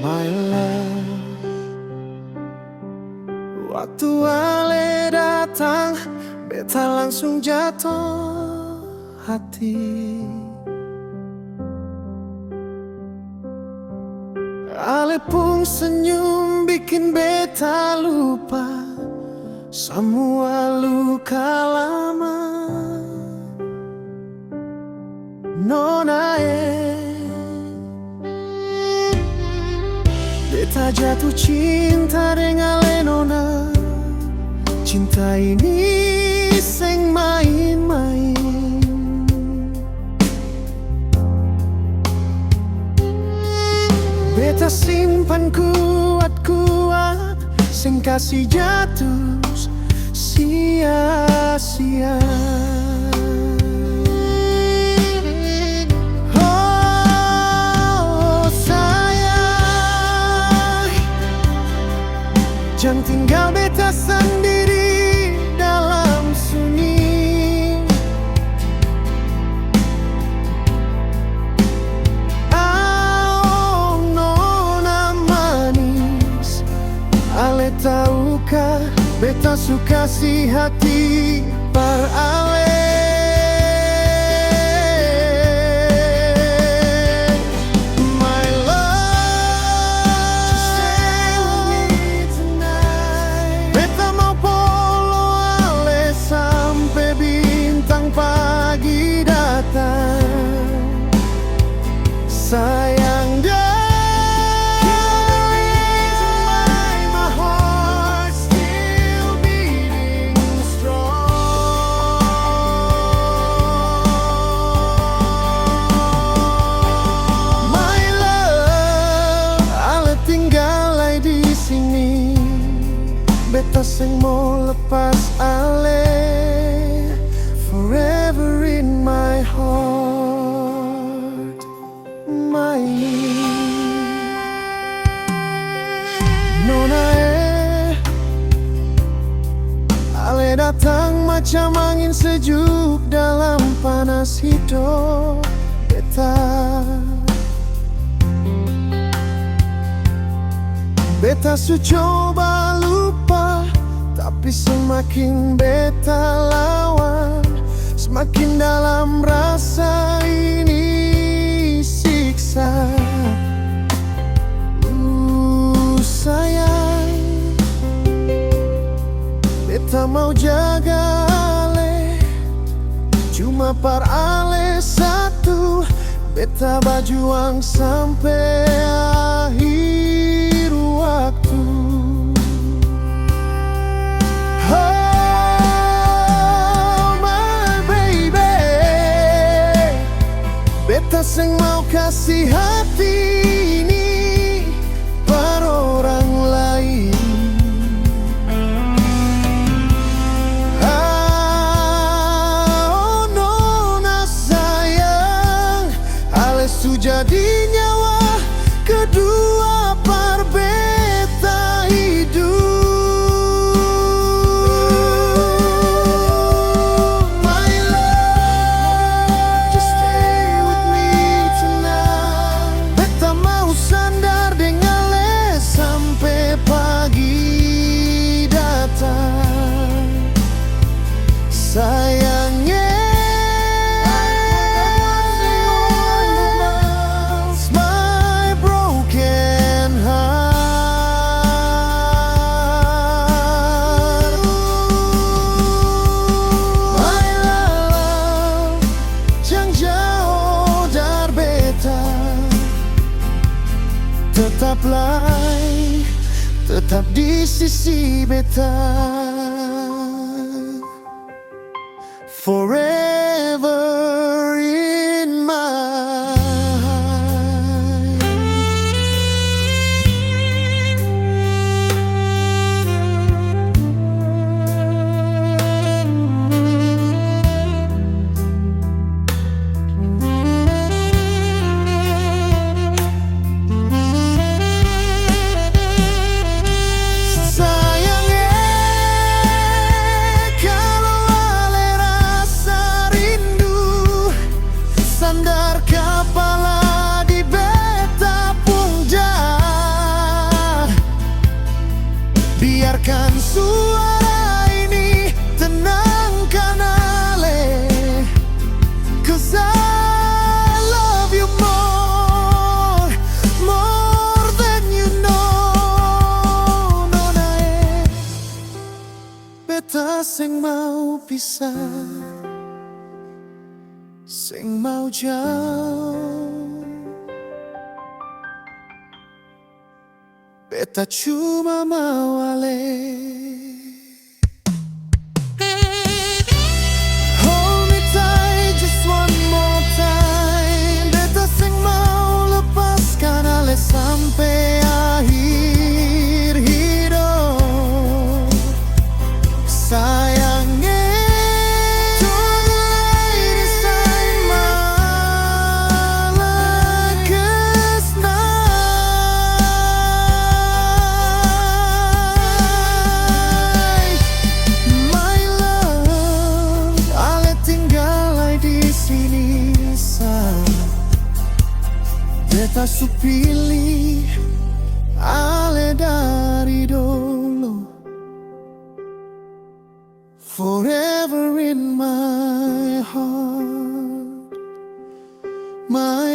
My love, waktu Ale datang, beta langsung jatuh hati. Ale pun senyum bikin beta lupa semua luka lama. Nona beta jatuh cinta dengan Ale nona. Cinta ini seng main-main. Beta simpan kuat-kuat, seng kasih jatuh sia-sia. Oh sayang, jangan tinggal beta sendiri dalam sunyi. Ale tahukah beta suka si hati par Ale. My love, just stay with me tonight. Beta mau polo Ale sampai bintang pagi datang. Sayang dia beta seng mau lepas Ale, forever in my heart, my Nona Ale datang macam angin sejuk dalam panas hidup beta. Beta su coba lupa, tapi semakin beta lawan, semakin dalam rasa ini siksa. Sayang, beta mau jaga Ale, cuma par Ale satu. Beta berjuang sampai akhir waktu. Oh my baby, beta seng mau kasih hati ini per orang lain. Oh nona sayang, Ale su jadi nyawa kedua par beta hidup. My love, just stay with me tonight. Beta mau sandar dengan Ale sampai pagi datang. Sayangnya tetap di sisi beta, forever in my sayang kalau Ale rasa pisah sing mau jauh. Beta cuma mau hold me tight just one more time. Beta sing mau lepaskan ale sampai akhir hidup. Sayangnya beta su pilih ale dari dulu, forever in my heart, my